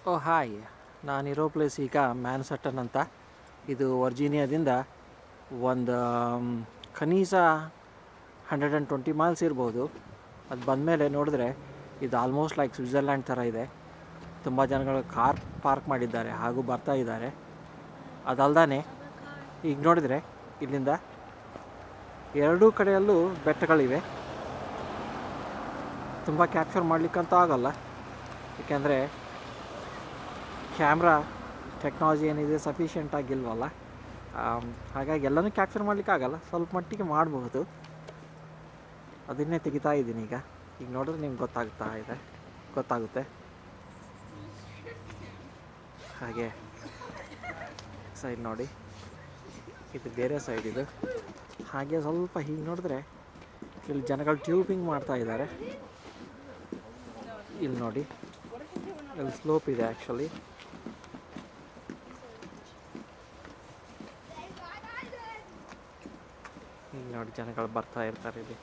ಓ hi, ನಾನಿರೋ place ಈಗ Manhattan ಅಂತ. ಇದು ವರ್ಜೀನಿಯಾದಿಂದ ಒಂದು ಕನೀಸ 120 ಮೈಲ್ಸ್ ಇರ್ಬೋದು. ಅದು ಬಂದಮೇಲೆ ನೋಡಿದ್ರೆ ಇದು ಆಲ್ಮೋಸ್ಟ್ ಲೈಕ್ ಸ್ವಿಟ್ಜರ್ಲ್ಯಾಂಡ್ ಥರ ಇದೆ. ತುಂಬ ಜನಗಳು ಕಾರ್ ಪಾರ್ಕ್ ಮಾಡಿದ್ದಾರೆ ಹಾಗೂ ಬರ್ತಾ ಇದ್ದಾರೆ. ಅದಲ್ದೇ ಈಗ ನೋಡಿದರೆ ಇಲ್ಲಿಂದ ಎರಡೂ ಕಡೆಯಲ್ಲೂ ಬೆಟ್ಟಗಳಿವೆ. ತುಂಬ ಕ್ಯಾಪ್ಚರ್ ಮಾಡಲಿಕ್ಕಂತೂ ಆಗಲ್ಲ, ಏಕೆಂದರೆ ಕ್ಯಾಮ್ರಾ ಟೆಕ್ನಾಲಜಿ ಏನಿದೆ ಸಫಿಷಿಯೆಂಟ್ ಆಗಿಲ್ವಲ್ಲ. ಹಾಗಾಗಿ ಎಲ್ಲನೂ ಕ್ಯಾಪ್ಚರ್ ಮಾಡಲಿಕ್ಕಾಗಲ್ಲ, ಸ್ವಲ್ಪ ಮಟ್ಟಿಗೆ ಮಾಡಬಹುದು. ಅದನ್ನೇ ತೆಗಿತಾ ಇದ್ದೀನಿ ಈಗ ನೋಡಿದ್ರೆ ನಿಮ್ಗೆ ಗೊತ್ತಾಗುತ್ತೆ. ಹಾಗೆ ಸೈಡ್ ನೋಡಿ, ಇದು ಬೇರೆ ಸೈಡ್ ಇದು. ಹಾಗೆ ಸ್ವಲ್ಪ ಹೀಗೆ ನೋಡಿದ್ರೆ ಇಲ್ಲಿ ಜನಗಳು ಟ್ಯೂಬಿಂಗ್ ಮಾಡ್ತಾ ಇದ್ದಾರೆ. ಇಲ್ಲಿ ನೋಡಿ, ಇಲ್ಲಿ ಸ್ಲೋಪ್ ಇದೆ ಆ್ಯಕ್ಚುಲಿ. ಈಗ ನೋಡಿ ಜನಗಳು ಬರ್ತಾ ಇರ್ತಾರೆ ಇಲ್ಲಿ.